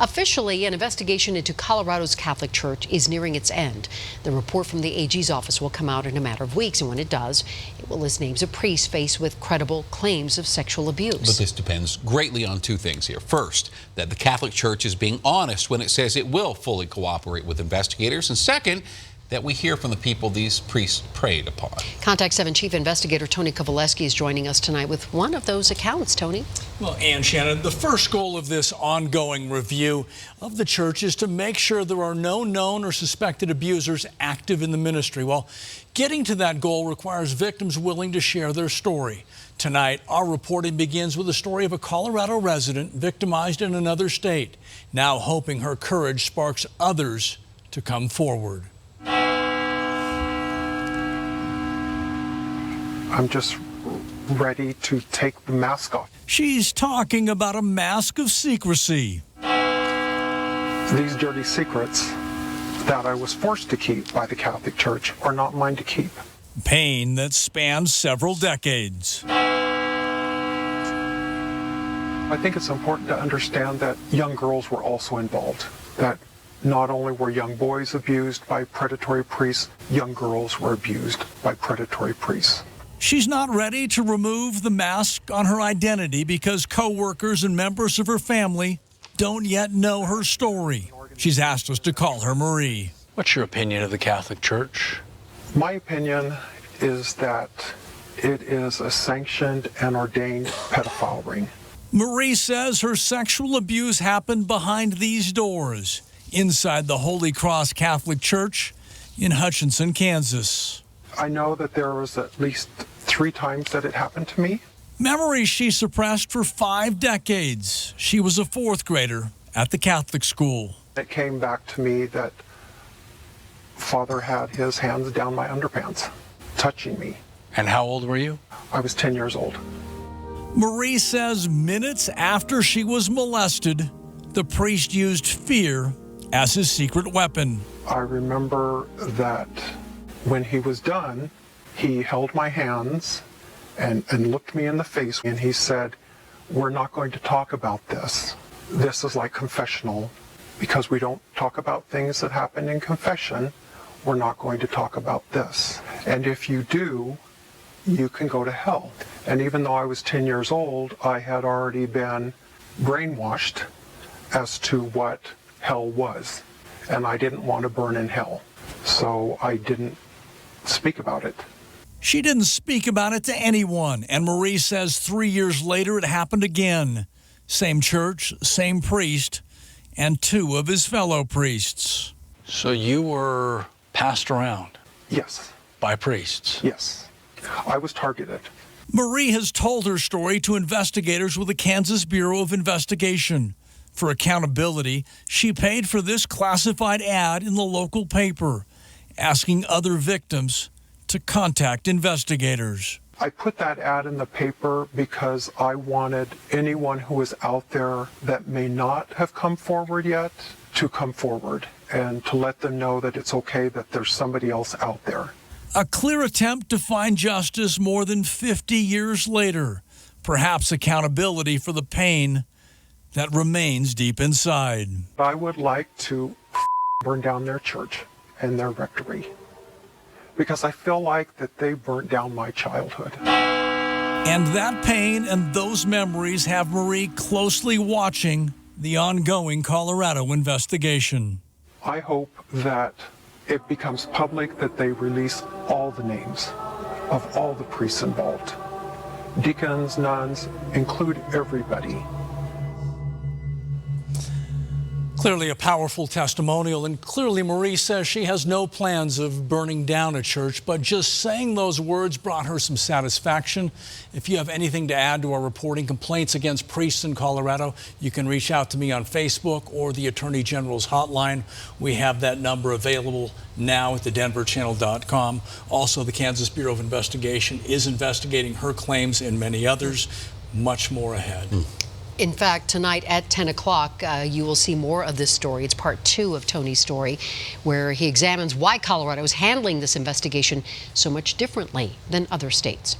Officially, an investigation into Colorado's Catholic Church is nearing its end. The report from the AG's office will come out in a matter of weeks, and when it does, it will list names of priests faced with credible claims of sexual abuse. But this depends greatly on two things here. First, that the Catholic Church is being honest when it says it will fully cooperate with investigators. And second, that we hear from the people these priests preyed upon. Contact 7 Chief Investigator Tony Kovaleski is joining us tonight with one of those accounts. Tony? Well, and Shannon, the first goal of this ongoing review of the church is to make sure there are no known or suspected abusers active in the ministry. Well, getting to that goal requires victims willing to share their story. Tonight, our reporting begins with the story of a Colorado resident victimized in another state, now hoping her courage sparks others to come forward. I'm just ready to take the mask off. She's talking about a mask of secrecy. These dirty secrets that I was forced to keep by the Catholic Church are not mine to keep. Pain that spans several decades. I think it's important to understand that young girls were also involved, that not only were young boys abused by predatory priests, young girls were abused by predatory priests. She's not ready to remove the mask on her identity because co-workers and members of her family don't yet know her story. She's asked us to call her Marie. What's your opinion of the Catholic Church? My opinion is that it is a sanctioned and ordained pedophile ring. Marie says her sexual abuse happened behind these doors, inside the Holy Cross Catholic Church in Hutchinson, Kansas. I know that there was at least 3 times that it happened to me. Memories she suppressed for 5 decades. She was a 4th grader at the Catholic school. It came back to me that Father had his hands down my underpants, touching me. And how old were you? I was 10 years old. Marie says minutes after she was molested, the priest used fear as his secret weapon. I remember that when he was done, he held my hands and looked me in the face, and he said, "We're not going to talk about this. This is like confessional. Because we don't talk about things that happen in confession, we're not going to talk about this. And if you do, you can go to hell." And even though I was 10 years old, I had already been brainwashed as to what hell was. And I didn't want to burn in hell. So I didn't speak about it. She didn't speak about it to anyone, and Marie says 3 years later it happened again. Same church, same priest, and 2 of his fellow priests. So you were passed around? Yes. By priests? Yes. I was targeted. Marie has told her story to investigators with the Kansas Bureau of Investigation. For accountability, she paid for this classified ad in the local paper, asking other victims to contact investigators. I put that ad in the paper because I wanted anyone who was out there that may not have come forward yet to come forward and to let them know that it's okay, that there's somebody else out there. A clear attempt to find justice more than 50 years later. Perhaps accountability for the pain that remains deep inside. I would like to burn down their church and their rectory, because I feel like that they burnt down my childhood. And that pain and those memories have Marie closely watching the ongoing Colorado investigation. I hope that it becomes public, that they release all the names of all the priests involved. Deacons, nuns, include everybody. Clearly a powerful testimonial, and clearly Marie says she has no plans of burning down a church, but just saying those words brought her some satisfaction. If you have anything to add to our reporting, complaints against priests in Colorado, you can reach out to me on Facebook or the Attorney General's hotline. We have that number available now at thedenverchannel.com. Also, the Kansas Bureau of Investigation is investigating her claims and many others. Much more ahead. In fact, tonight at 10 o'clock, you will see more of this story. It's part 2 of Tony's story, where he examines why Colorado is handling this investigation so much differently than other states.